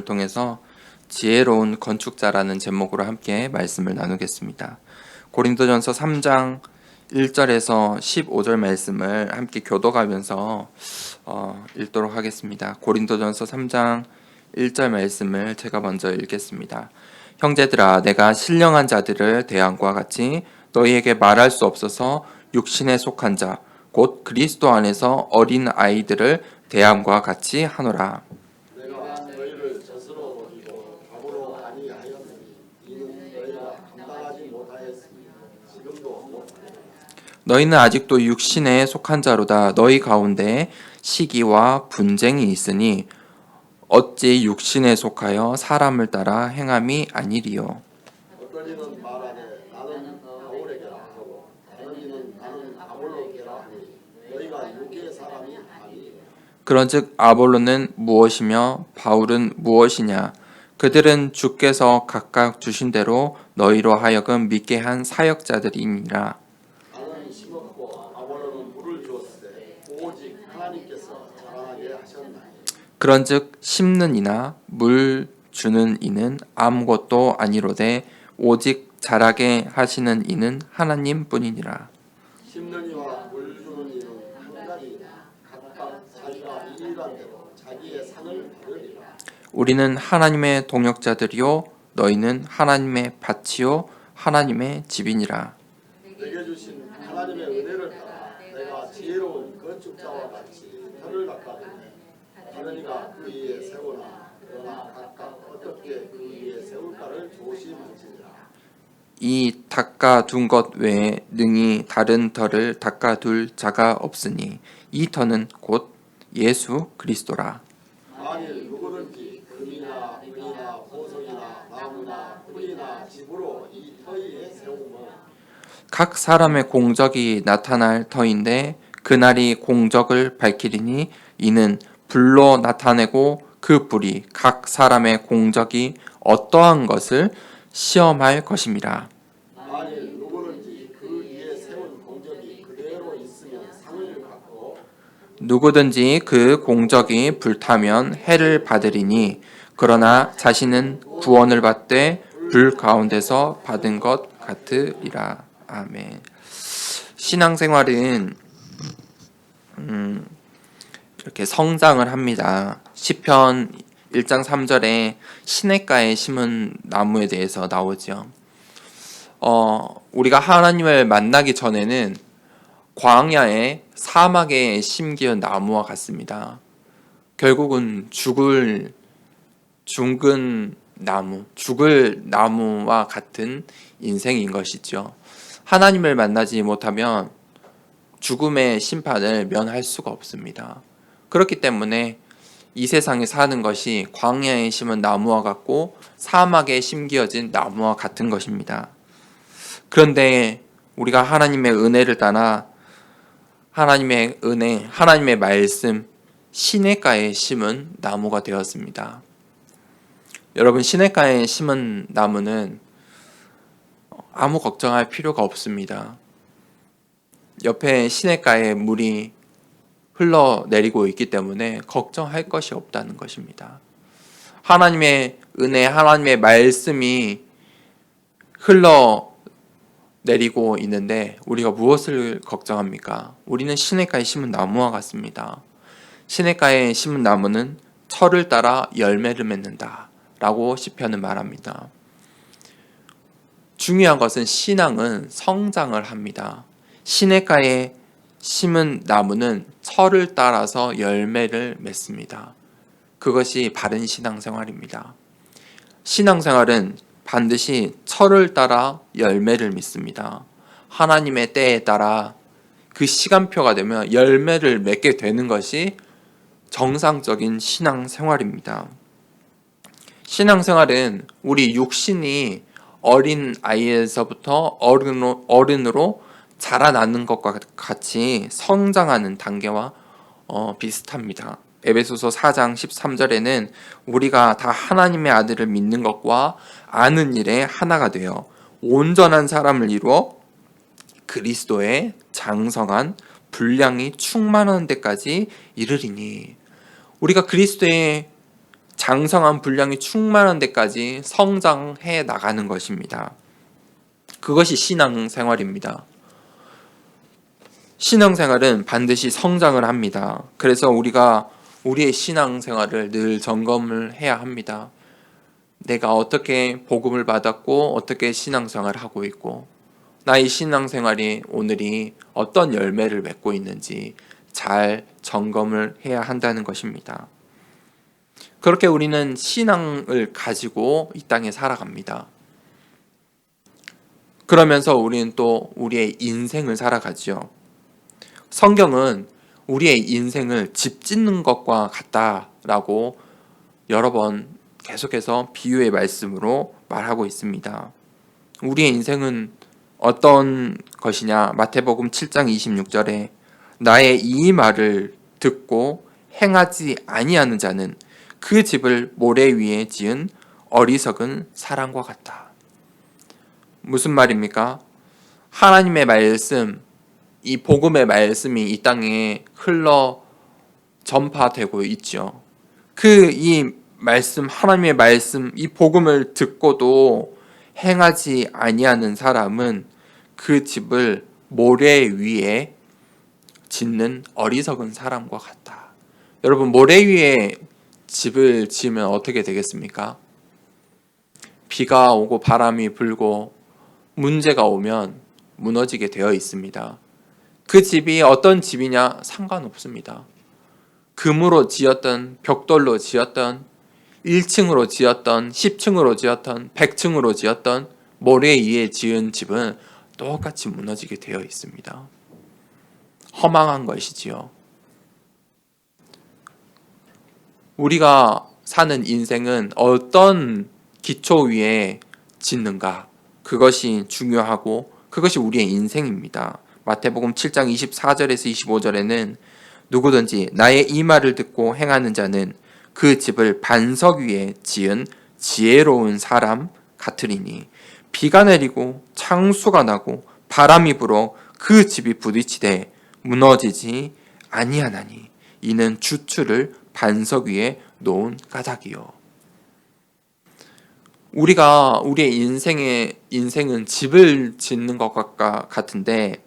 통해서 지혜로운 건축자라는 제목으로 함께 말씀을 나누겠습니다. 고린도전서 3장 1절에서 15절 말씀을 함께 교독하면서 읽도록 하겠습니다. 고린도전서 3장 1절 말씀을 제가 먼저 읽겠습니다. 형제들아, 내가 신령한 자들을 대함과 같이 너희에게 말할 수 없어서 육신에 속한 자, 곧 그리스도 안에서 어린 아이들을 대함과 같이 하노라. 내가 너희를 젖으로 먹이고 밥으로 아니하였느니 이는 너희가 감당하지 못하였으니 지금도 못하리라. 너희는 아직도 육신에 속한 자로다. 너희 가운데 시기와 분쟁이 있으니 어찌 육신에 속하여 사람을 따라 행함이 아니리요. 어떤 이는 말하되 나는 바울에게라 하고 다른 이는 나는 아볼로에게라 하니 너희가 육의 사람이 아니니라. 그런즉 아볼로는 무엇이며 바울은 무엇이냐? 그들은 주께서 각각 주신 대로 너희로 하여금 믿게 한 사역자들이니라. 나는 심었고 아볼로는 물을 주었으되 오직 하나님께서 자라나게 하셨나니. 그런즉 심는 이나 물 주는 이는 아무것도 아니로되 오직 자라게 하시는 이는 하나님뿐이니라. 심는 이와 물 주는 이는 한 가지이나 각각 자기가 일한 대로 자기의 상을 받으리라. 우리는 하나님의 동역자들이요 너희는 하나님의 밭이요 하나님의 집이니라. 내게 주신 하나님의 은혜를 따라 내가 지혜로운 건축자와 같이 터를 닦아두네. 다른 이가 그 위에 세우나 그러나 각각 어떻게 그 위에 세울까를 조심할지니라. 이 닦아둔 것 외에 능히 다른 터를 닦아둘 자가 없으니 이 터는 곧 예수 그리스도라. 만일 누구든지 금이나 은이나 보석이나 나무나 풀이나 집으로 이 터 위에 세우면 각 사람의 공적이 나타날 터인데 그날이 공적을 밝히리니 이는 불로 나타내고 그 불이 각 사람의 공적이 어떠한 것을 시험할 것임이라. 만일 누구든지 그 위에 세운 공적이 그대로 있으면 상을 받고 누구든지 그 공적이 불타면 해를 받으리니 그러나 자신은 구원을 받되 불 가운데서 받은 것 같으리라. 아멘. 신앙생활은 이렇게 성장을 합니다. 시편 1장 3절에 시냇가에 심은 나무에 대해서 나오죠. 우리가 하나님을 만나기 전에는 광야에 사막에 심기운 나무와 같습니다. 결국은 죽은 나무, 죽을 나무와 같은 인생인 것이죠. 하나님을 만나지 못하면 죽음의 심판을 면할 수가 없습니다. 그렇기 때문에 이 세상에 사는 것이 광야에 심은 나무와 같고 사막에 심겨진 나무와 같은 것입니다. 그런데 우리가 하나님의 은혜를 따라 하나님의 은혜, 하나님의 말씀, 시냇가에 심은 나무가 되었습니다. 여러분, 시냇가에 심은 나무는 아무 걱정할 필요가 없습니다. 옆에 시냇가에 물이 흘러내리고 있기 때문에 걱정할 것이 없다는 것입니다. 하나님의 은혜, 하나님의 말씀이 흘러내리고 있는데 우리가 무엇을 걱정합니까? 우리는 시냇가에 심은 나무와 같습니다. 시냇가에 심은 나무는 철을 따라 열매를 맺는다 라고 시편은 말합니다. 중요한 것은 신앙은 성장을 합니다. 시냇가에 심은 나무는 철을 따라서 열매를 맺습니다. 그것이 바른 신앙생활입니다. 신앙생활은 반드시 철을 따라 열매를 맺습니다. 하나님의 때에 따라 그 시간표가 되면 열매를 맺게 되는 것이 정상적인 신앙생활입니다. 신앙생활은 우리 육신이 어린 아이에서부터 어른으로 자라나는 것과 같이 성장하는 단계와 비슷합니다. 에베소서 4장 13절에는 우리가 다 하나님의 아들을 믿는 것과 아는 일에 하나가 되어 온전한 사람을 이루어 그리스도의 장성한 분량이 충만한 데까지 이르리니, 우리가 그리스도의 장성한 분량이 충만한 데까지 성장해 나가는 것입니다. 그것이 신앙생활입니다. 신앙생활은 반드시 성장을 합니다. 그래서 우리가 우리의 신앙생활을 늘 점검을 해야 합니다. 내가 어떻게 복음을 받았고 어떻게 신앙생활을 하고 있고 나의 신앙생활이 오늘이 어떤 열매를 맺고 있는지 잘 점검을 해야 한다는 것입니다. 그렇게 우리는 신앙을 가지고 이 땅에 살아갑니다. 그러면서 우리는 또 우리의 인생을 살아가죠. 성경은 우리의 인생을 집 짓는 것과 같다라고 여러 번 계속해서 비유의 말씀으로 말하고 있습니다. 우리의 인생은 어떤 것이냐? 마태복음 7장 26절에 나의 이 말을 듣고 행하지 아니하는 자는 그 집을 모래 위에 지은 어리석은 사람과 같다. 무슨 말입니까? 하나님의 말씀, 이 복음의 말씀이 이 땅에 흘러 전파되고 있죠. 이 말씀, 하나님의 말씀, 이 복음을 듣고도 행하지 아니하는 사람은 그 집을 모래 위에 짓는 어리석은 사람과 같다. 여러분, 모래 위에 집을 지으면 어떻게 되겠습니까? 비가 오고 바람이 불고 문제가 오면 무너지게 되어 있습니다. 그 집이 어떤 집이냐 상관없습니다. 금으로 지었던, 벽돌로 지었던, 1층으로 지었던, 10층으로 지었던, 100층으로 지었던 모래 위에 지은 집은 똑같이 무너지게 되어 있습니다. 허망한 것이지요. 우리가 사는 인생은 어떤 기초 위에 짓는가, 그것이 중요하고 그것이 우리의 인생입니다. 마태복음 7장 24절에서 25절에는 누구든지 나의 이 말을 듣고 행하는 자는 그 집을 반석 위에 지은 지혜로운 사람 같으리니 비가 내리고 창수가 나고 바람이 불어 그 집이 부딪히되 무너지지 아니하나니 이는 주추를 반석 위에 놓은 까닭이요. 우리가 우리의 인생은 집을 짓는 것과 같은데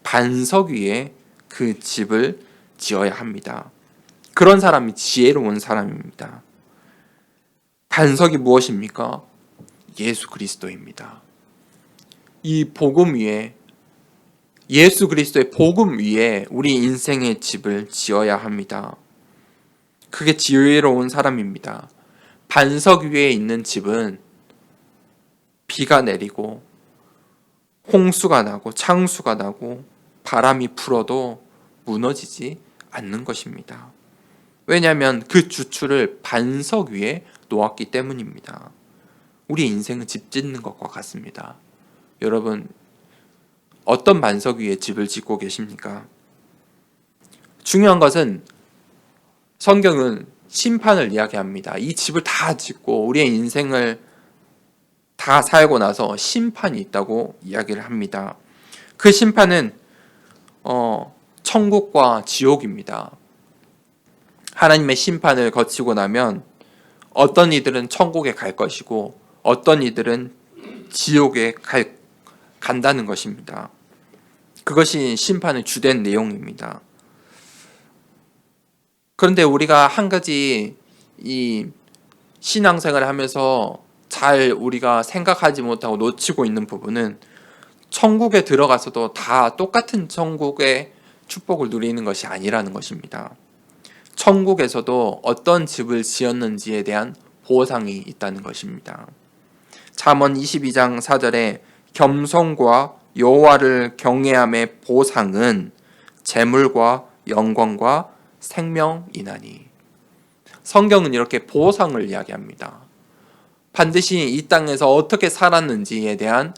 반석 위에 그 집을 지어야 합니다. 그런 사람이 지혜로운 사람입니다. 반석이 무엇입니까? 예수 그리스도입니다. 이 복음 위에, 예수 그리스도의 복음 위에 우리 인생의 집을 지어야 합니다. 그게 지혜로운 사람입니다. 반석 위에 있는 집은 비가 내리고 홍수가 나고 창수가 나고 바람이 불어도 무너지지 않는 것입니다. 왜냐하면 그 주추를 반석 위에 놓았기 때문입니다. 우리 인생은 집 짓는 것과 같습니다. 여러분, 어떤 반석 위에 집을 짓고 계십니까? 중요한 것은 성경은 심판을 이야기합니다. 이 집을 다 짓고 우리의 인생을 다 살고 나서 심판이 있다고 이야기를 합니다. 그 심판은 천국과 지옥입니다. 하나님의 심판을 거치고 나면 어떤 이들은 천국에 갈 것이고 어떤 이들은 지옥에 간다는 것입니다. 그것이 심판의 주된 내용입니다. 그런데 우리가 한 가지 이 신앙생활을 하면서 잘 우리가 생각하지 못하고 놓치고 있는 부분은 천국에 들어가서도 다 똑같은 천국의 축복을 누리는 것이 아니라는 것입니다. 천국에서도 어떤 집을 지었는지에 대한 보상이 있다는 것입니다. 잠언 22장 4절에 겸손과 여호와를 경외함의 보상은 재물과 영광과 생명이나니. 성경은 이렇게 보상을 이야기합니다. 반드시 이 땅에서 어떻게 살았는지에 대한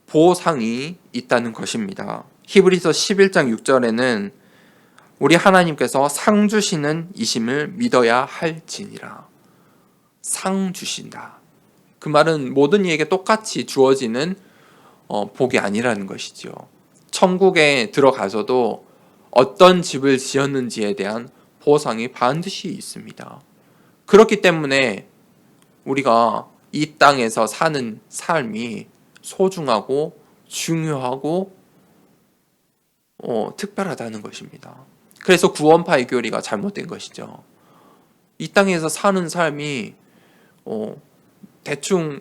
보상이 있다는 것입니다. 히브리서 11장 6절에는 우리 하나님께서 상 주시는 이심을 믿어야 할지니라. 상 주신다. 그 말은 모든 이에게 똑같이 주어지는 복이 아니라는 것이죠. 천국에 들어가서도 어떤 집을 지었는지에 대한 보상이 반드시 있습니다. 그렇기 때문에 우리가 이 땅에서 사는 삶이 소중하고 중요하고 특별하다는 것입니다. 그래서 구원파의 교리가 잘못된 것이죠. 이 땅에서 사는 삶이 대충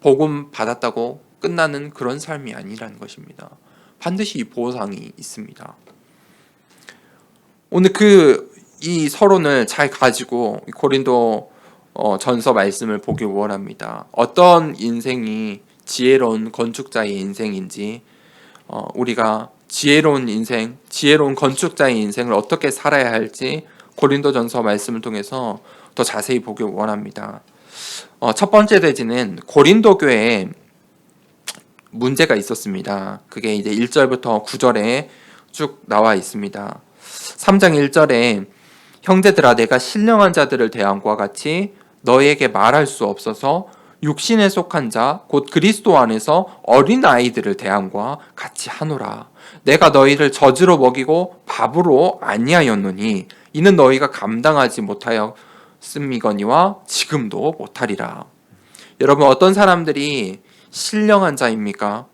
복음 받았다고 끝나는 그런 삶이 아니라는 것입니다. 반드시 이 보상이 있습니다. 오늘 이 서론을 잘 가지고 고린도 전서 말씀을 보기 원합니다. 어떤 인생이 지혜로운 건축자의 인생인지, 우리가 지혜로운 인생, 지혜로운 건축자의 인생을 어떻게 살아야 할지 고린도전서 말씀을 통해서 더 자세히 보기 원합니다. 첫 번째 대지는 고린도 교회에 문제가 있었습니다. 그게 이제 1절부터 9절에 쭉 나와 있습니다. 3장 1절에 형제들아 내가 신령한 자들을 대함과 같이 너희에게 말할 수 없어서 육신에 속한 자 곧 그리스도 안에서 어린 아이들을 대함과 같이 하노라. 내가 너희를 젖으로 먹이고 밥으로 아니하였노니 이는 너희가 감당하지 못하였음이거니와 지금도 못하리라. 여러분, 어떤 사람들이 신령한 자입니까?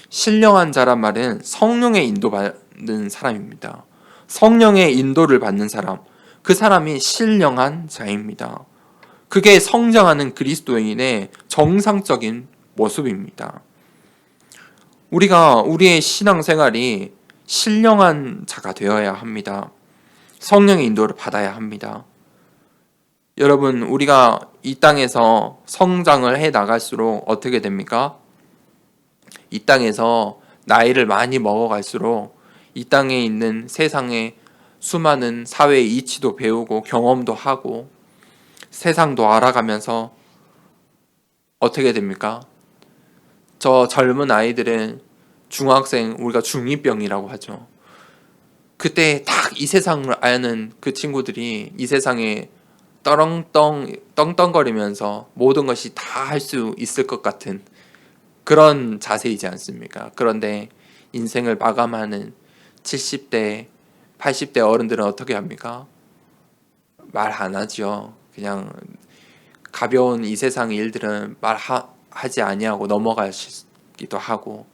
신령한 자란 말은 성령의 인도받는 사람입니다. 성령의 인도를 받는 사람, 그 사람이 신령한 자입니다. 그게 성장하는 그리스도인의 정상적인 모습입니다. 우리가 우리의 신앙생활이 신령한 자가 되어야 합니다. 성령의 인도를 받아야 합니다. 여러분, 우리가 이 땅에서 성장을 해 나갈수록 어떻게 됩니까? 이 땅에서 나이를 많이 먹어갈수록 이 땅에 있는 세상의 수많은 사회의 이치도 배우고 경험도 하고 세상도 알아가면서 어떻게 됩니까? 저 젊은 아이들은 중학생, 우리가 중2병이라고 하죠. 그때 딱 이 세상을 아는 그 친구들이 이 세상에 떵떵거리면서 모든 것이 다 할 수 있을 것 같은 그런 자세이지 않습니까? 그런데 인생을 마감하는 70대, 80대 어른들은 어떻게 합니까? 말 안 하죠. 그냥 가벼운 이 세상의 일들은 말하지 아니하고 넘어가시기도 하고,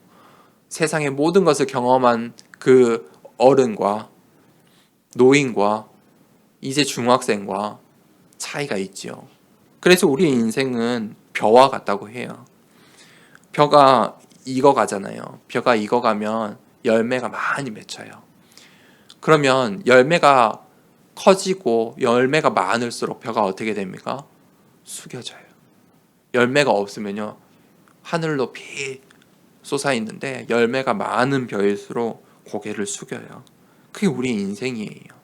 세상의 모든 것을 경험한 그 어른과 노인과 이제 중학생과 차이가 있죠. 그래서 우리의 인생은 벼와 같다고 해요. 벼가 익어가잖아요. 벼가 익어가면 열매가 많이 맺혀요. 그러면 열매가 커지고 열매가 많을수록 벼가 어떻게 됩니까? 숙여져요. 열매가 없으면요, 하늘로 비 쏟아있는데 열매가 많은 벼일수록 고개를 숙여요. 그게 우리의 인생이에요.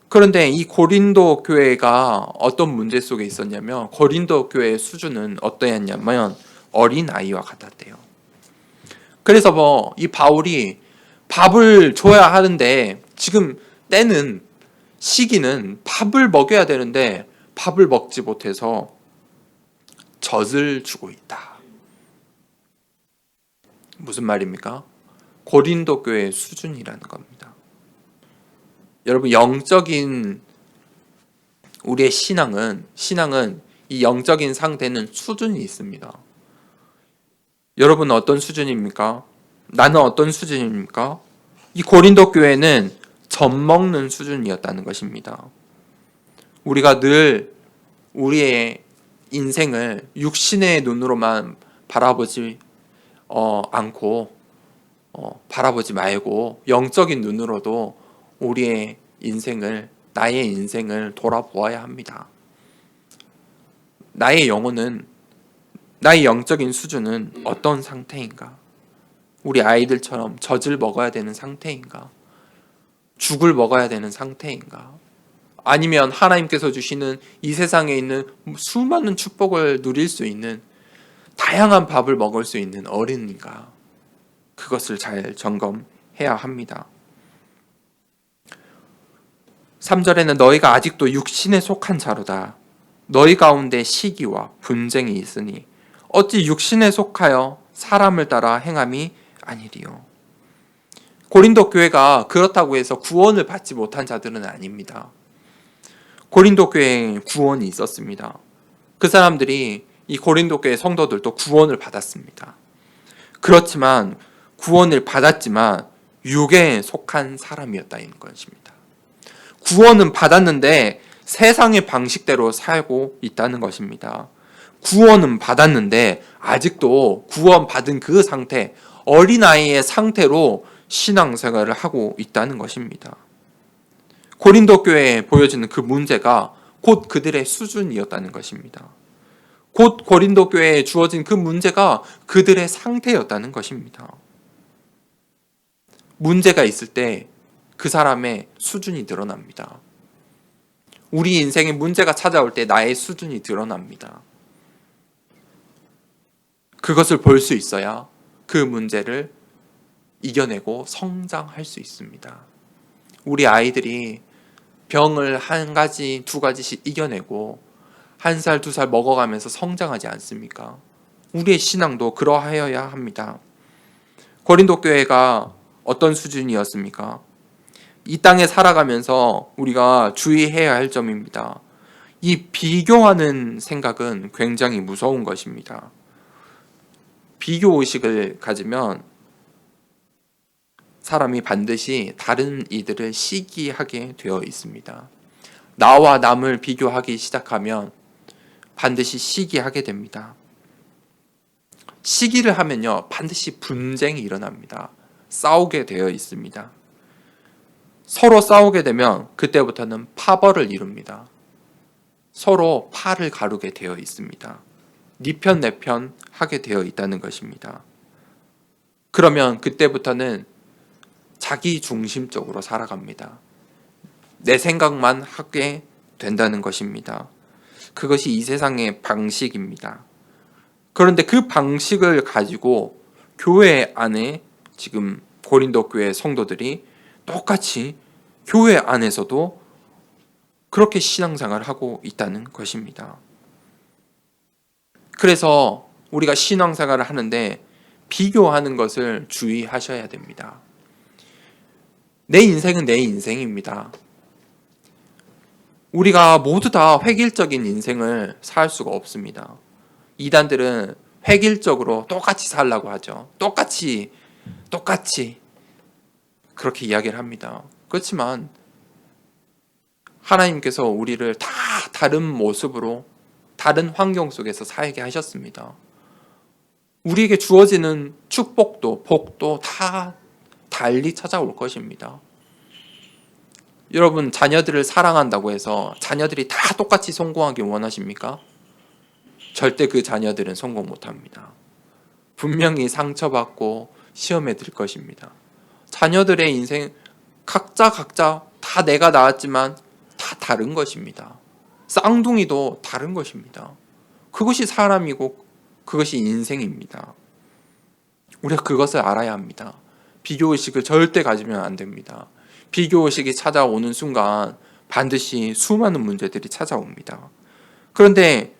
그런데 이 고린도 교회가 어떤 문제 속에 있었냐면, 고린도 교회의 수준은 어떠했냐면 어린아이와 같았대요. 그래서 이 바울이 밥을 줘야 하는데, 지금 때는, 시기는 밥을 먹여야 되는데 밥을 먹지 못해서 젖을 주고 있다. 무슨 말입니까? 고린도 교회의 수준이라는 겁니다. 여러분, 영적인 우리의 신앙은 이 영적인 상태는 수준이 있습니다. 여러분, 어떤 수준입니까? 나는 어떤 수준입니까? 이 고린도 교회는 젖먹는 수준이었다는 것입니다. 우리가 늘 우리의 인생을 육신의 눈으로만 바라보지 않고 바라보지 말고 영적인 눈으로도 우리의 인생을, 나의 인생을 돌아보아야 합니다. 나의 영혼은, 나의 영적인 수준은 어떤 상태인가? 우리 아이들처럼 젖을 먹어야 되는 상태인가? 죽을 먹어야 되는 상태인가? 아니면 하나님께서 주시는 이 세상에 있는 수많은 축복을 누릴 수 있는 다양한 밥을 먹을 수 있는 어른인가? 그것을 잘 점검해야 합니다. 3절에는 너희가 아직도 육신에 속한 자로다. 너희 가운데 시기와 분쟁이 있으니 어찌 육신에 속하여 사람을 따라 행함이 아니리요. 고린도 교회가 그렇다고 해서 구원을 받지 못한 자들은 아닙니다. 고린도 교회에 구원이 있었습니다. 그 사람들이 이 고린도 교회 성도들도 구원을 받았습니다. 그렇지만 구원을 받았지만 육에 속한 사람이었다는 것입니다. 구원은 받았는데 세상의 방식대로 살고 있다는 것입니다. 구원은 받았는데 아직도 구원받은 그 상태, 어린아이의 상태로 신앙생활을 하고 있다는 것입니다. 고린도 교회에 보여지는 그 문제가 곧 그들의 수준이었다는 것입니다. 곧 고린도 교회에 주어진 그 문제가 그들의 상태였다는 것입니다. 문제가 있을 때 그 사람의 수준이 드러납니다. 우리 인생에 문제가 찾아올 때 나의 수준이 드러납니다. 그것을 볼 수 있어야 그 문제를 이겨내고 성장할 수 있습니다. 우리 아이들이 병을 한 가지, 두 가지씩 이겨내고 1살, 2살 먹어가면서 성장하지 않습니까? 우리의 신앙도 그러하여야 합니다. 고린도 교회가 어떤 수준이었습니까? 이 땅에 살아가면서 우리가 주의해야 할 점입니다. 이 비교하는 생각은 굉장히 무서운 것입니다. 비교 의식을 가지면 사람이 반드시 다른 이들을 시기하게 되어 있습니다. 나와 남을 비교하기 시작하면 반드시 시기하게 됩니다. 시기를 하면요, 반드시 분쟁이 일어납니다. 싸우게 되어 있습니다. 서로 싸우게 되면 그때부터는 파벌을 이룹니다. 서로 팔을 가르게 되어 있습니다. 네 편 내 편 하게 되어 있다는 것입니다. 그러면 그때부터는 자기 중심적으로 살아갑니다. 내 생각만 하게 된다는 것입니다. 그것이 이 세상의 방식입니다. 그런데 그 방식을 가지고 교회 안에 지금 고린도 교회 성도들이 똑같이 교회 안에서도 그렇게 신앙생활을 하고 있다는 것입니다. 그래서 우리가 신앙생활을 하는데 비교하는 것을 주의하셔야 됩니다. 내 인생은 내 인생입니다. 우리가 모두 다 획일적인 인생을 살 수가 없습니다. 이단들은 획일적으로 똑같이 살라고 하죠. 똑같이 그렇게 이야기를 합니다. 그렇지만 하나님께서 우리를 다 다른 모습으로 다른 환경 속에서 살게 하셨습니다. 우리에게 주어지는 축복도 복도 다 달리 찾아올 것입니다. 여러분, 자녀들을 사랑한다고 해서 자녀들이 다 똑같이 성공하기 원하십니까? 절대 그 자녀들은 성공 못합니다. 분명히 상처받고 시험에 들 것입니다. 자녀들의 인생 각자 다 내가 낳았지만 다 다른 것입니다. 쌍둥이도 다른 것입니다. 그것이 사람이고 그것이 인생입니다. 우리가 그것을 알아야 합니다. 비교의식을 절대 가지면 안 됩니다. 비교의식이 찾아오는 순간 반드시 수많은 문제들이 찾아옵니다. 그런데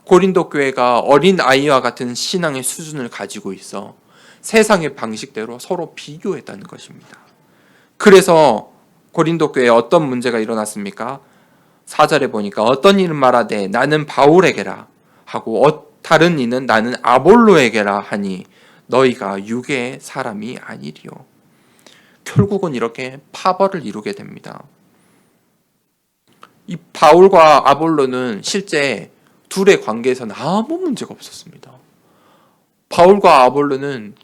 고린도 교회가 어린 아이와 같은 신앙의 수준을 가지고 있어 세상의 방식대로 서로 비교했다는 것입니다. 그래서 고린도 교회에 어떤 문제가 일어났습니까? 4절에 보니까 어떤 이는 말하되 나는 바울에게라 하고 다른 이는 나는 아볼로에게라 하니 너희가 육의 사람이 아니리요. 결국은 이렇게 파벌을 이루게 됩니다. 이 바울과 아볼로는 실제 둘의 관계에서는 아무 문제가 없었습니다. 바울과 아볼로는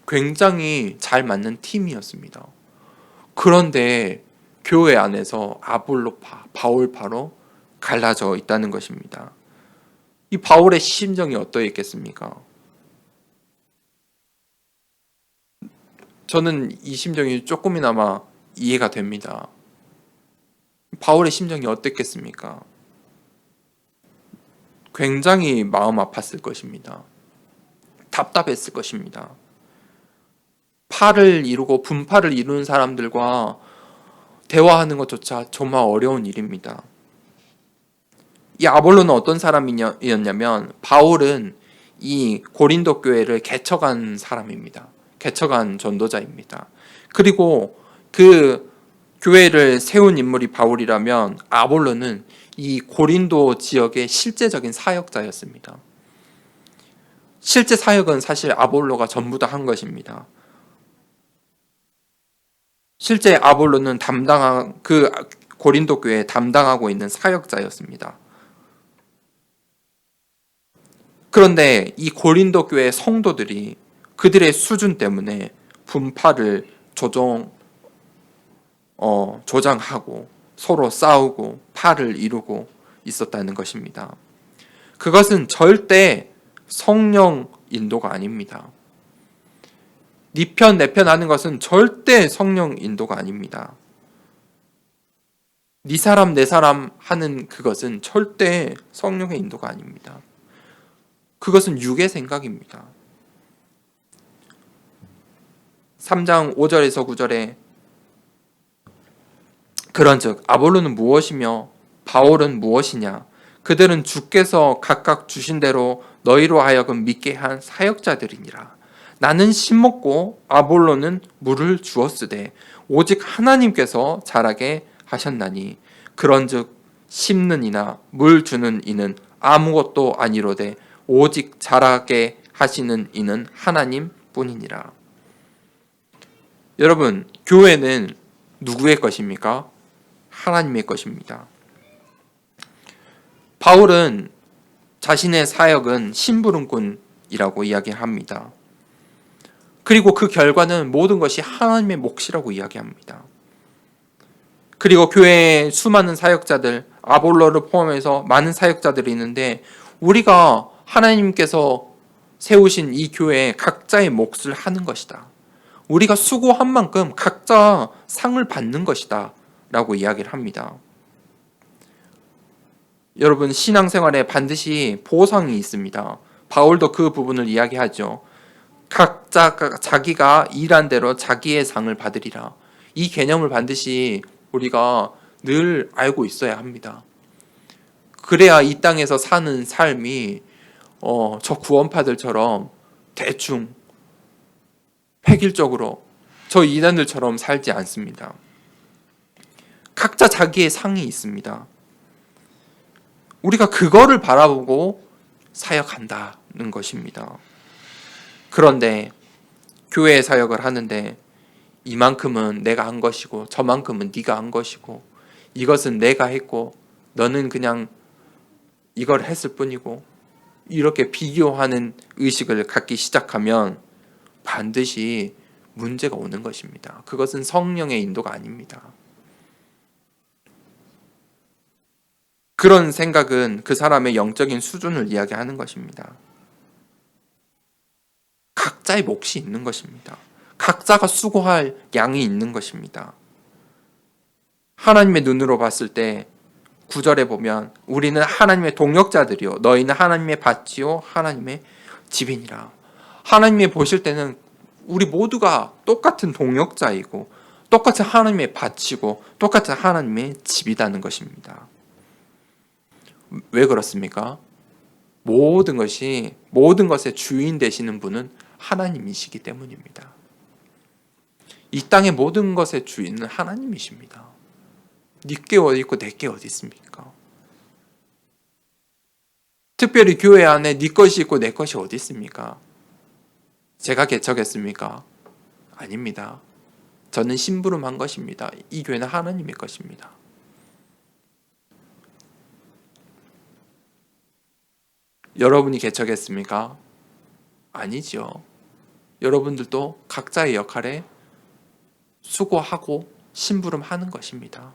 굉장히 잘 맞는 팀이었습니다. 그런데 교회 안에서 아볼로파, 바울파로 갈라져 있다는 것입니다. 이 바울의 심정이 어떠했겠습니까? 저는 이 심정이 조금이나마 이해가 됩니다. 바울의 심정이 어땠겠습니까? 굉장히 마음 아팠을 것입니다. 답답했을 것입니다. 파를 이루고 분파를 이루는 사람들과 대화하는 것조차 정말 어려운 일입니다. 이 아볼로는 어떤 사람이었냐면 바울은 이 고린도 교회를 개척한 사람입니다. 개척한 전도자입니다. 그리고 그 교회를 세운 인물이 바울이라면 아볼로는 이 고린도 지역의 실제적인 사역자였습니다. 실제 사역은 사실 아볼로가 전부 다 한 것입니다. 실제 아볼로는 그 고린도 교회에 담당하고 있는 사역자였습니다. 그런데 이 고린도 교회 성도들이 그들의 수준 때문에 분파를 조장하고 서로 싸우고 파를 이루고 있었다는 것입니다. 그것은 절대 성령 인도가 아닙니다. 네 편 내 편 하는 것은 절대 성령 인도가 아닙니다. 네 사람 내 사람 하는 그것은 절대 성령의 인도가 아닙니다. 그것은 육의 생각입니다. 3장 5절에서 9절에 그런즉 아볼로는 무엇이며 바울은 무엇이냐? 그들은 주께서 각각 주신 대로 너희로 하여금 믿게 한 사역자들이니라. 나는 씨 먹고 아볼로는 물을 주었으되 오직 하나님께서 자라게 하셨나니 그런즉 심는 이나 물 주는 이는 아무것도 아니로되 오직 자라게 하시는 이는 하나님뿐이니라. 여러분, 교회는 누구의 것입니까? 하나님의 것입니다. 바울은 자신의 사역은 심부름꾼이라고 이야기합니다. 그리고 그 결과는 모든 것이 하나님의 몫이라고 이야기합니다. 그리고 교회에 수많은 사역자들, 아볼로를 포함해서 많은 사역자들이 있는데 우리가 하나님께서 세우신 이 교회에 각자의 몫을 하는 것이다. 우리가 수고한 만큼 각자 상을 받는 것이다 라고 이야기를 합니다. 여러분, 신앙생활에 반드시 보상이 있습니다. 바울도 그 부분을 이야기하죠. 각자가 자기가 일한 대로 자기의 상을 받으리라. 이 개념을 반드시 우리가 늘 알고 있어야 합니다. 그래야 이 땅에서 사는 삶이 저 구원파들처럼 대충 획일적으로 저 이단들처럼 살지 않습니다. 각자 자기의 상이 있습니다. 우리가 그거를 바라보고 사역한다는 것입니다. 그런데 교회 사역을 하는데 이만큼은 내가 한 것이고 저만큼은 네가 한 것이고 이것은 내가 했고 너는 그냥 이걸 했을 뿐이고 이렇게 비교하는 의식을 갖기 시작하면 반드시 문제가 오는 것입니다. 그것은 성령의 인도가 아닙니다. 그런 생각은 그 사람의 영적인 수준을 이야기하는 것입니다. 각자의 몫이 있는 것입니다. 각자가 수고할 양이 있는 것입니다. 하나님의 눈으로 봤을 때 9절에 보면 우리는 하나님의 동역자들이요 너희는 하나님의 밭이요 하나님의 집이니라. 하나님이 보실 때는 우리 모두가 똑같은 동역자이고 똑같은 하나님의 밭이고 똑같은 하나님의 집이라는 것입니다. 왜 그렇습니까? 모든 것의 주인 되시는 분은 하나님이시기 때문입니다. 이 땅의 모든 것의 주인은 하나님이십니다. 네게 어디 있고 내게 어디 있습니까? 특별히 교회 안에 네 것이 있고 내 것이 어디 있습니까? 제가 개척했습니까? 아닙니다. 저는 심부름한 것입니다. 이 교회는 하나님의 것입니다. 여러분이 개척했습니까? 아니죠. 여러분들도 각자의 역할에 수고하고 심부름하는 것입니다.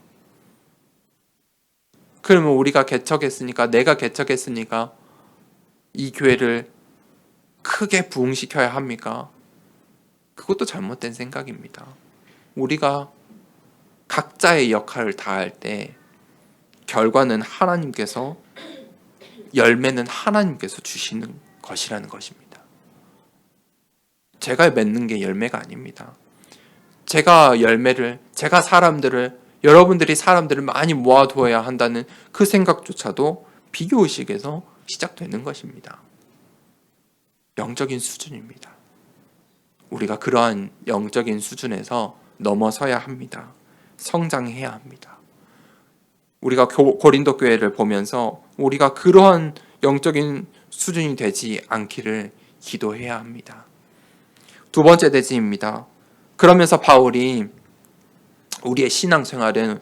그러면 우리가 개척했으니까 내가 개척했으니까 이 교회를 크게 부흥시켜야 합니까? 그것도 잘못된 생각입니다. 우리가 각자의 역할을 다할 때 결과는 하나님께서 열매는 하나님께서 주시는 것이라는 것입니다. 제가 맺는 게 열매가 아닙니다. 제가 여러분들이 사람들을 많이 모아두어야 한다는 그 생각조차도 비교의식에서 시작되는 것입니다. 영적인 수준입니다. 우리가 그러한 영적인 수준에서 넘어서야 합니다. 성장해야 합니다. 우리가 고린도 교회를 보면서 우리가 그러한 영적인 수준이 되지 않기를 기도해야 합니다. 두 번째 대지입니다. 그러면서 바울이 우리의 신앙생활은,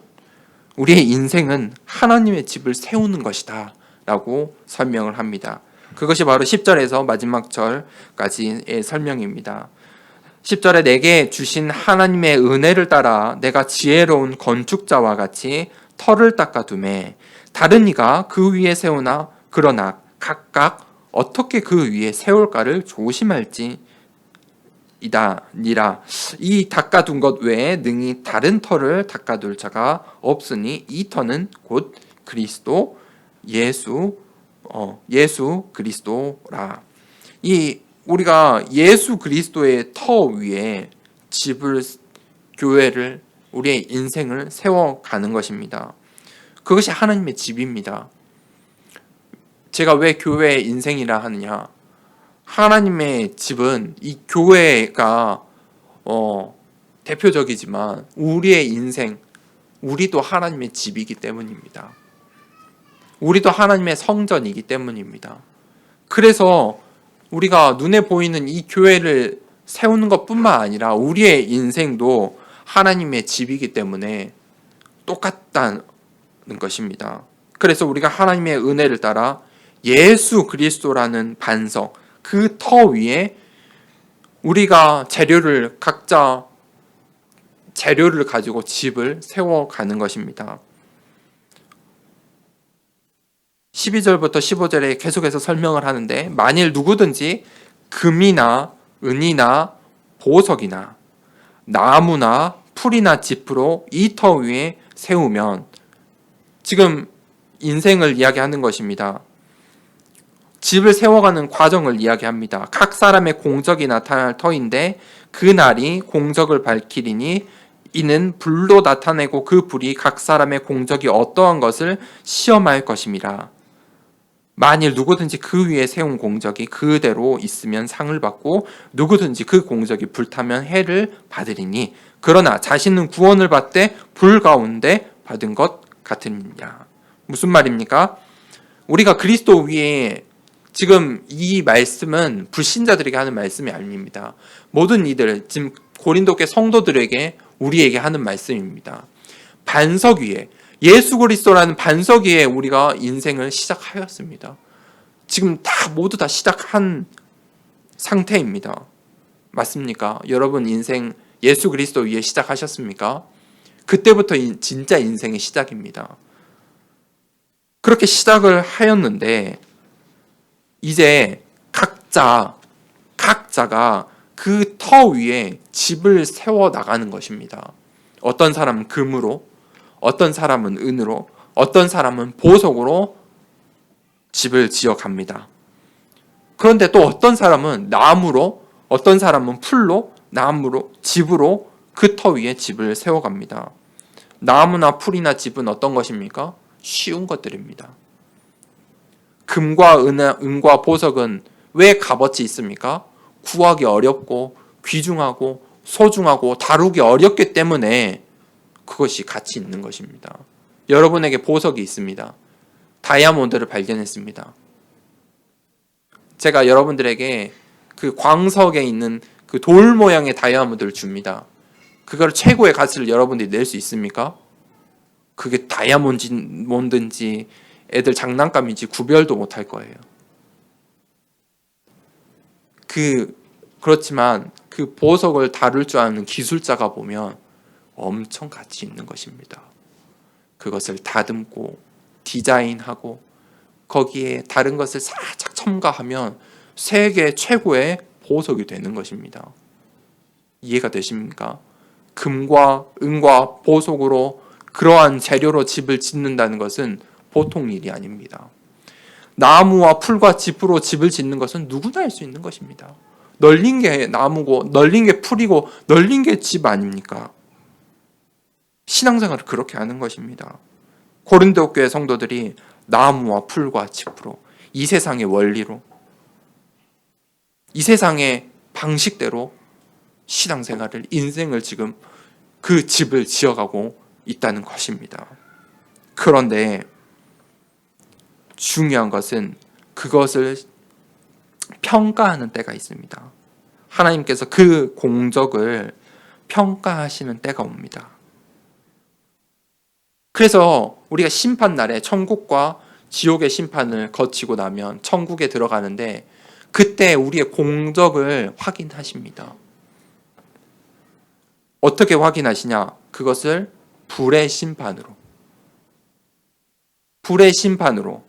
우리의 인생은 하나님의 집을 세우는 것이다 라고 설명을 합니다. 그것이 바로 10절에서 마지막 절까지의 설명입니다. 10절에 내게 주신 하나님의 은혜를 따라 내가 지혜로운 건축자와 같이 터를 닦아두매 다른 이가 그 위에 세우나 그러나 각각 어떻게 그 위에 세울까를 조심할지 이다니라. 이 닦아둔 것 외에 능히 다른 터를 닦아둘 자가 없으니 이 터는 곧 그리스도 예수 그리스도라. 이 우리가 예수 그리스도의 터 위에 집을, 교회를, 우리의 인생을 세워가는 것입니다. 그것이 하나님의 집입니다. 제가 왜 교회의 인생이라 하느냐? 하나님의 집은 이 교회가 대표적이지만 우리의 인생, 우리도 하나님의 집이기 때문입니다. 우리도 하나님의 성전이기 때문입니다. 그래서 우리가 눈에 보이는 이 교회를 세우는 것뿐만 아니라 우리의 인생도 하나님의 집이기 때문에 똑같다는 것입니다. 그래서 우리가 하나님의 은혜를 따라 예수 그리스도라는 반석, 그 터 위에 우리가 각자 재료를 가지고 집을 세워가는 것입니다. 12절부터 15절에 계속해서 설명을 하는데, 만일 누구든지 금이나 은이나 보석이나 나무나 풀이나 짚으로 이 터 위에 세우면, 지금 인생을 이야기하는 것입니다. 집을 세워가는 과정을 이야기합니다. 각 사람의 공적이 나타날 터인데 그 날이 공적을 밝히리니 이는 불로 나타내고 그 불이 각 사람의 공적이 어떠한 것을 시험할 것임이라. 만일 누구든지 그 위에 세운 공적이 그대로 있으면 상을 받고 누구든지 그 공적이 불타면 해를 받으리니 그러나 자신은 구원을 받되 불 가운데 받은 것 같으니냐. 무슨 말입니까? 우리가 그리스도 위에, 지금 이 말씀은 불신자들에게 하는 말씀이 아닙니다. 모든 이들, 지금 고린도교 성도들에게, 우리에게 하는 말씀입니다. 반석 위에, 예수 그리스도라는 반석 위에 우리가 인생을 시작하였습니다. 지금 모두 다 시작한 상태입니다. 맞습니까? 여러분 인생 예수 그리스도 위에 시작하셨습니까? 그때부터 진짜 인생의 시작입니다. 그렇게 시작을 하였는데 이제 각자가 그 터 위에 집을 세워 나가는 것입니다. 어떤 사람은 금으로, 어떤 사람은 은으로, 어떤 사람은 보석으로 집을 지어갑니다. 그런데 또 어떤 사람은 나무로, 어떤 사람은 풀로, 나무로, 집으로 그 터 위에 집을 세워갑니다. 나무나 풀이나 집은 어떤 것입니까? 쉬운 것들입니다. 금과 은과 보석은 왜 값어치 있습니까? 구하기 어렵고 귀중하고 소중하고 다루기 어렵기 때문에 그것이 가치 있는 것입니다. 여러분에게 보석이 있습니다. 다이아몬드를 발견했습니다. 제가 여러분들에게 그 광석에 있는 그 돌 모양의 다이아몬드를 줍니다. 그걸 최고의 가치를 여러분들이 낼 수 있습니까? 그게 다이아몬드인지 애들 장난감인지 구별도 못할 거예요. 그렇지만 그 보석을 다룰 줄 아는 기술자가 보면 엄청 가치 있는 것입니다. 그것을 다듬고 디자인하고 거기에 다른 것을 살짝 첨가하면 세계 최고의 보석이 되는 것입니다. 이해가 되십니까? 금과 은과 보석으로 그러한 재료로 집을 짓는다는 것은 보통 일이 아닙니다. 나무와 풀과 짚으로 집을 짓는 것은 누구나 할 수 있는 것입니다. 널린 게 나무고 널린 게 풀이고 널린 게 집 아닙니까? 신앙생활을 그렇게 하는 것입니다. 고린도 교회 성도들이 나무와 풀과 짚으로, 이 세상의 원리로, 이 세상의 방식대로 신앙생활을, 인생을 지금 그 집을 지어가고 있다는 것입니다. 그런데 중요한 것은 그것을 평가하는 때가 있습니다. 하나님께서 그 공적을 평가하시는 때가 옵니다. 그래서 우리가 심판날에 천국과 지옥의 심판을 거치고 나면 천국에 들어가는데 그때 우리의 공적을 확인하십니다. 어떻게 확인하시냐? 그것을 불의 심판으로. 불의 심판으로.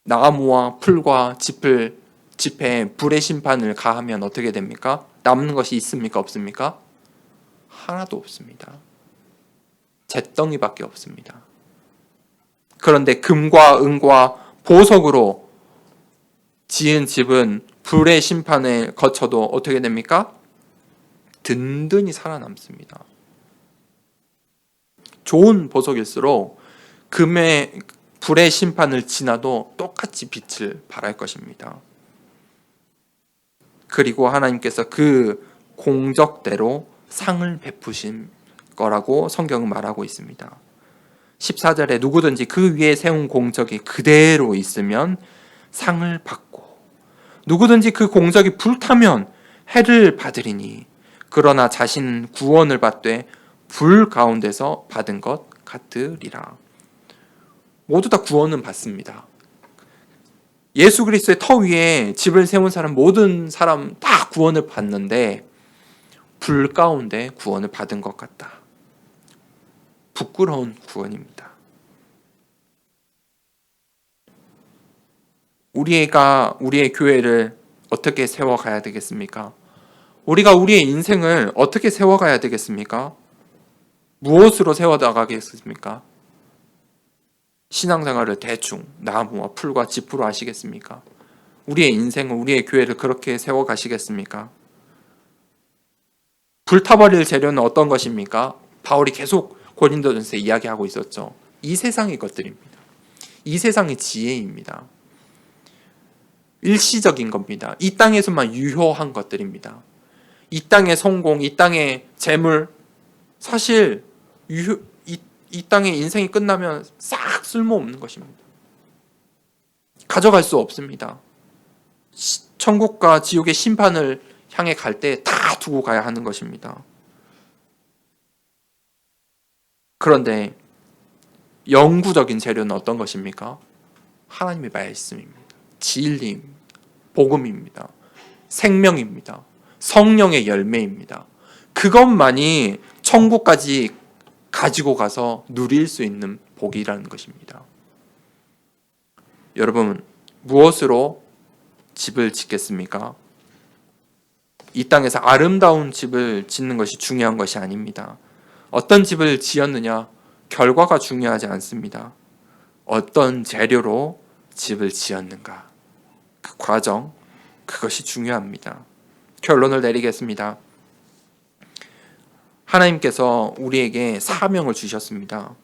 나무와 풀과 짚에 불의 심판을 가하면 어떻게 됩니까? 남는 것이 있습니까? 없습니까? 하나도 없습니다. 잿덩이밖에 없습니다. 그런데 금과 은과 보석으로 지은 집은 불의 심판을 거쳐도 어떻게 됩니까? 든든히 살아남습니다. 좋은 보석일수록 불의 심판을 지나도 똑같이 빛을 발할 것입니다. 그리고 하나님께서 그 공적대로 상을 베푸신 거라고 성경은 말하고 있습니다. 14절에 누구든지 그 위에 세운 공적이 그대로 있으면 상을 받고 누구든지 그 공적이 불타면 해를 받으리니 그러나 자신 구원을 받되 불 가운데서 받은 것 같으리라. 모두 다 구원은 받습니다. 예수 그리스도의 터 위에 집을 세운 사람 모든 사람 다 구원을 받는데 불 가운데 구원을 받은 것 같다. 부끄러운 구원입니다. 우리의 교회를 어떻게 세워가야 되겠습니까? 우리가 우리의 인생을 어떻게 세워가야 되겠습니까? 무엇으로 세워나가겠습니까? 신앙생활을 대충 나무와 풀과 짚으로 하시겠습니까? 우리의 인생을, 우리의 교회를 그렇게 세워가시겠습니까? 불타버릴 재료는 어떤 것입니까? 바울이 계속 고린도전서에 이야기하고 있었죠. 이 세상의 것들입니다. 이 세상의 지혜입니다. 일시적인 겁니다. 이 땅에서만 유효한 것들입니다. 이 땅의 성공, 이 땅의 재물, 사실 이 땅의 인생이 끝나면 싹 쓸모없는 것입니다. 가져갈 수 없습니다. 천국과 지옥의 심판을 향해 갈 때 다 두고 가야 하는 것입니다. 그런데 영구적인 재료는 어떤 것입니까? 하나님의 말씀입니다. 진리입니다. 복음입니다. 생명입니다. 성령의 열매입니다. 그것만이 천국까지 가지고 가서 누릴 수 있는 복이라는 것입니다. 여러분, 무엇으로 집을 짓겠습니까? 이 땅에서 아름다운 집을 짓는 것이 중요한 것이 아닙니다. 어떤 집을 지었느냐, 결과가 중요하지 않습니다. 어떤 재료로 집을 지었는가, 그 과정, 그것이 중요합니다. 결론을 내리겠습니다. 하나님께서 우리에게 사명을 주셨습니다.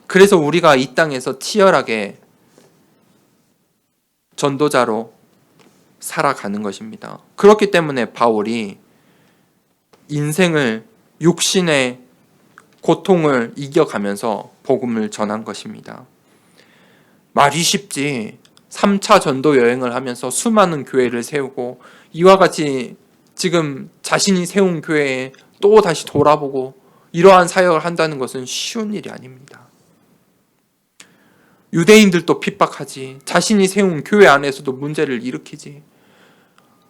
그래서 우리가 이 땅에서 치열하게 전도자로 살아가는 것입니다. 그렇기 때문에 바울이 인생을 육신의 고통을 이겨가면서 복음을 전한 것입니다. 말이 쉽지 3차 전도 여행을 하면서 수많은 교회를 세우고 이와 같이 지금 자신이 세운 교회에 또 다시 돌아보고 이러한 사역을 한다는 것은 쉬운 일이 아닙니다. 유대인들도 핍박하지, 자신이 세운 교회 안에서도 문제를 일으키지.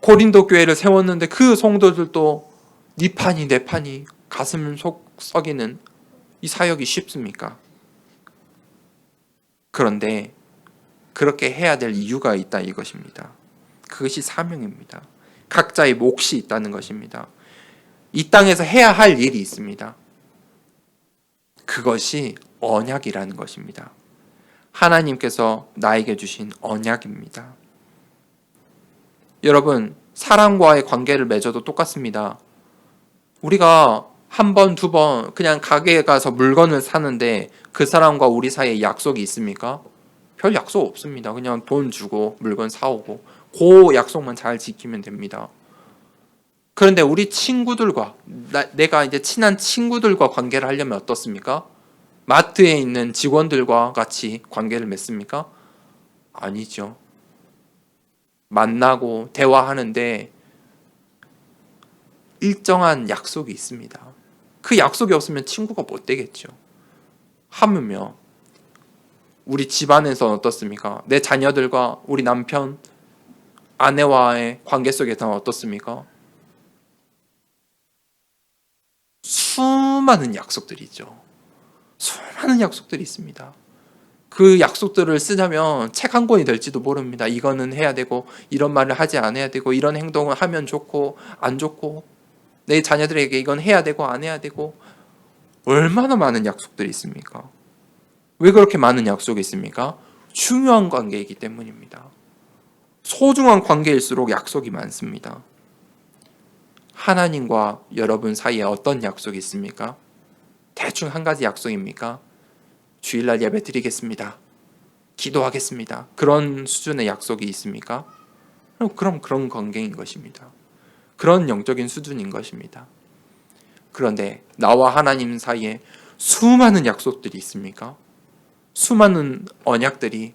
고린도 교회를 세웠는데 그 성도들도 네 판이 내 판이 가슴을 썩이는 이 사역이 쉽습니까? 그런데 그렇게 해야 될 이유가 있다 이것입니다. 그것이 사명입니다. 각자의 몫이 있다는 것입니다. 이 땅에서 해야 할 일이 있습니다. 그것이 언약이라는 것입니다. 하나님께서 나에게 주신 언약입니다. 여러분, 사람과의 관계를 맺어도 똑같습니다. 우리가 한 번, 두 번 그냥 가게에 가서 물건을 사는데 그 사람과 우리 사이에 약속이 있습니까? 별 약속 없습니다. 그냥 돈 주고 물건 사오고 그 약속만 잘 지키면 됩니다. 그런데 우리 친구들과 내가 이제 친한 친구들과 관계를 하려면 어떻습니까? 마트에 있는 직원들과 같이 관계를 맺습니까? 아니죠. 만나고 대화하는데 일정한 약속이 있습니다. 그 약속이 없으면 친구가 못 되겠죠. 하물며 우리 집안에서는 어떻습니까? 내 자녀들과 우리 남편, 아내와의 관계 속에서는 어떻습니까? 수많은 약속들이죠. 수많은 약속들이 있습니다. 그 약속들을 쓰자면 책 한 권이 될지도 모릅니다. 이거는 해야 되고, 이런 말을 하지 않아야 되고, 이런 행동을 하면 좋고, 안 좋고, 내 자녀들에게 이건 해야 되고, 안 해야 되고, 얼마나 많은 약속들이 있습니까? 왜 그렇게 많은 약속이 있습니까? 중요한 관계이기 때문입니다. 소중한 관계일수록 약속이 많습니다. 하나님과 여러분 사이에 어떤 약속이 있습니까? 대충 한 가지 약속입니까? 주일날 예배 드리겠습니다. 기도하겠습니다. 그런 수준의 약속이 있습니까? 그럼 그런 관계인 것입니다. 그런 영적인 수준인 것입니다. 그런데 나와 하나님 사이에 수많은 약속들이 있습니까? 수많은 언약들이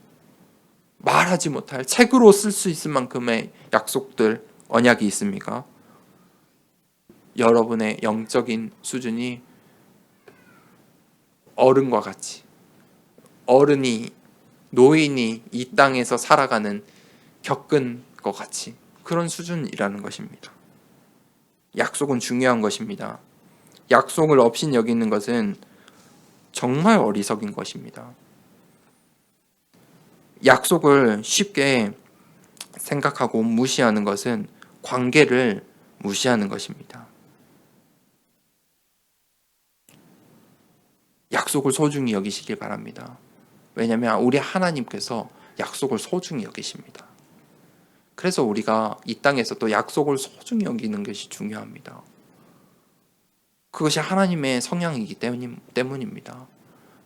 말하지 못할 책으로 쓸 수 있을 만큼의 약속들, 언약이 있습니까? 여러분의 영적인 수준이 어른과 같이, 어른이, 노인이 이 땅에서 살아가는 겪은 것 같이 그런 수준이라는 것입니다. 약속은 중요한 것입니다. 약속을 없인 여기는 것은 정말 어리석인 것입니다. 약속을 쉽게 생각하고 무시하는 것은 관계를 무시하는 것입니다. 약속을 소중히 여기시길 바랍니다. 왜냐하면 우리 하나님께서 약속을 소중히 여기십니다. 그래서 우리가 이 땅에서 또 약속을 소중히 여기는 것이 중요합니다. 그것이 하나님의 성향이기 때문입니다.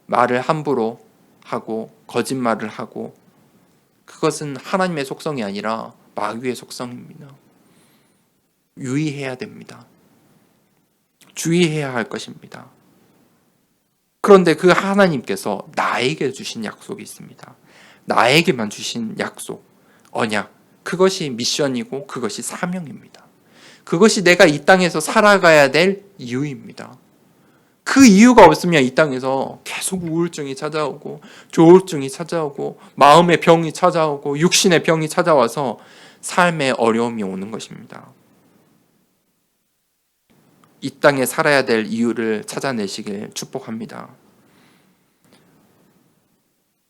말을 함부로 하고 거짓말을 하고 그것은 하나님의 속성이 아니라 마귀의 속성입니다. 유의해야 됩니다. 주의해야 할 것입니다. 그런데 그 하나님께서 나에게 주신 약속이 있습니다. 나에게만 주신 약속, 언약, 그것이 미션이고 그것이 사명입니다. 그것이 내가 이 땅에서 살아가야 될 이유입니다. 그 이유가 없으면 이 땅에서 계속 우울증이 찾아오고 조울증이 찾아오고 마음의 병이 찾아오고 육신의 병이 찾아와서 삶의 어려움이 오는 것입니다. 이 땅에 살아야 될 이유를 찾아내시길 축복합니다.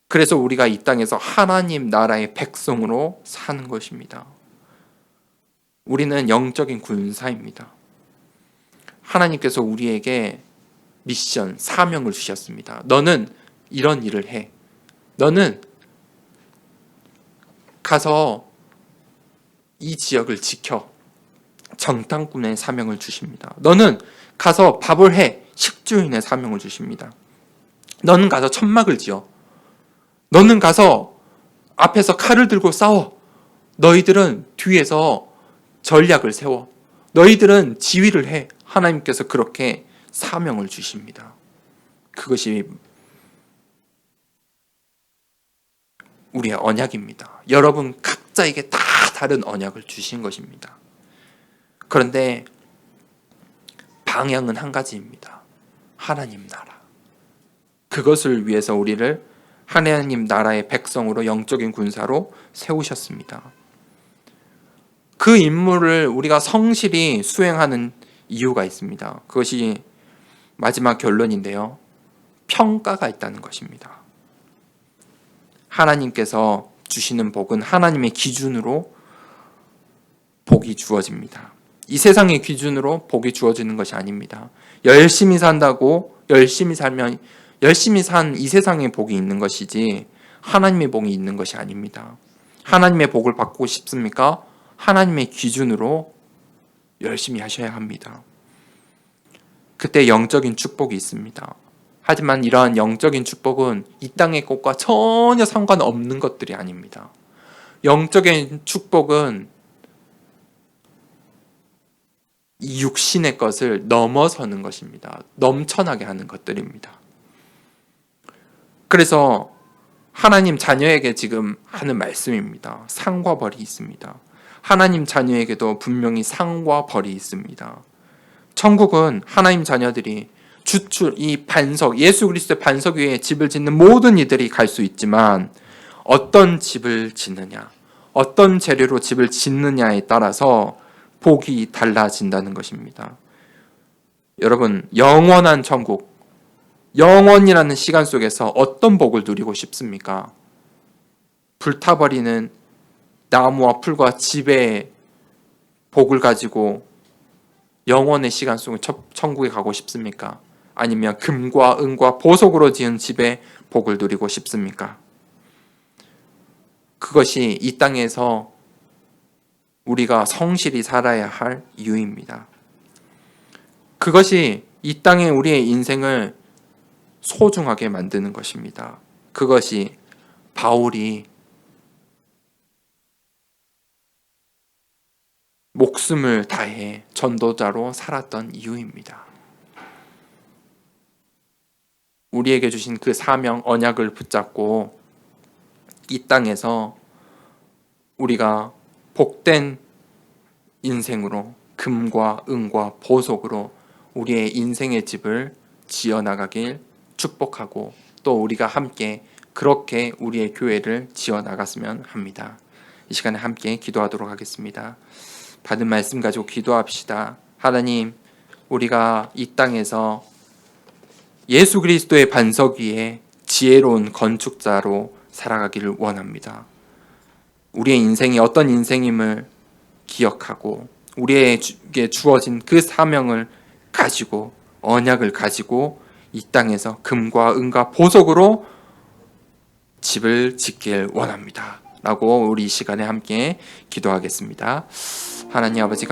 그래서 우리가 이 땅에서 하나님 나라의 백성으로 사는 것입니다. 우리는 영적인 군사입니다. 하나님께서 우리에게 미션, 사명을 주셨습니다. 너는 이런 일을 해. 너는 가서 이 지역을 지켜. 정탐꾼의 사명을 주십니다. 너는 가서 밥을 해. 식주인의 사명을 주십니다. 너는 가서 천막을 지어. 너는 가서 앞에서 칼을 들고 싸워. 너희들은 뒤에서 전략을 세워. 너희들은 지휘를 해. 하나님께서 그렇게 사명을 주십니다. 그것이 우리의 언약입니다. 여러분 각자에게 다 다른 언약을 주신 것입니다. 그런데 방향은 한 가지입니다. 하나님 나라. 그것을 위해서 우리를 하나님 나라의 백성으로 영적인 군사로 세우셨습니다. 그 임무를 우리가 성실히 수행하는 이유가 있습니다. 그것이 마지막 결론인데요. 평가가 있다는 것입니다. 하나님께서 주시는 복은 하나님의 기준으로 복이 주어집니다. 이 세상의 기준으로 복이 주어지는 것이 아닙니다. 열심히 산다고 열심히 살면 열심히 산 이 세상의 복이 있는 것이지 하나님의 복이 있는 것이 아닙니다. 하나님의 복을 받고 싶습니까? 하나님의 기준으로 열심히 하셔야 합니다. 그때 영적인 축복이 있습니다. 하지만 이러한 영적인 축복은 이 땅의 것과 전혀 상관없는 것들이 아닙니다. 영적인 축복은 이 육신의 것을 넘어서는 것입니다. 넘쳐나게 하는 것들입니다. 그래서 하나님 자녀에게 지금 하는 말씀입니다. 상과 벌이 있습니다. 하나님 자녀에게도 분명히 상과 벌이 있습니다. 천국은 하나님 자녀들이 이 반석, 예수 그리스도의 반석 위에 집을 짓는 모든 이들이 갈 수 있지만 어떤 집을 짓느냐, 어떤 재료로 집을 짓느냐에 따라서 복이 달라진다는 것입니다. 여러분, 영원한 천국, 영원이라는 시간 속에서 어떤 복을 누리고 싶습니까? 불타버리는 나무와 풀과 집의 복을 가지고 영원의 시간 속에 천국에 가고 싶습니까? 아니면 금과 은과 보석으로 지은 집의 복을 누리고 싶습니까? 그것이 이 땅에서 우리가 성실히 살아야 할 이유입니다. 그것이 이 땅에 우리의 인생을 소중하게 만드는 것입니다. 그것이 바울이 목숨을 다해 전도자로 살았던 이유입니다. 우리에게 주신 그 사명, 언약을 붙잡고 이 땅에서 우리가 복된 인생으로 금과 은과 보석으로 우리의 인생의 집을 지어나가길 축복하고 또 우리가 함께 그렇게 우리의 교회를 지어나갔으면 합니다. 이 시간에 함께 기도하도록 하겠습니다. 받은 말씀 가지고 기도합시다. 하나님, 우리가 이 땅에서 예수 그리스도의 반석 위에 지혜로운 건축자로 살아가기를 원합니다. 우리의 인생이 어떤 인생임을 기억하고 우리에게 주어진 그 사명을 가지고 언약을 가지고 이 땅에서 금과 은과 보석으로 집을 짓길 원합니다. 라고 우리 이 시간에 함께 기도하겠습니다. 하나님 아버지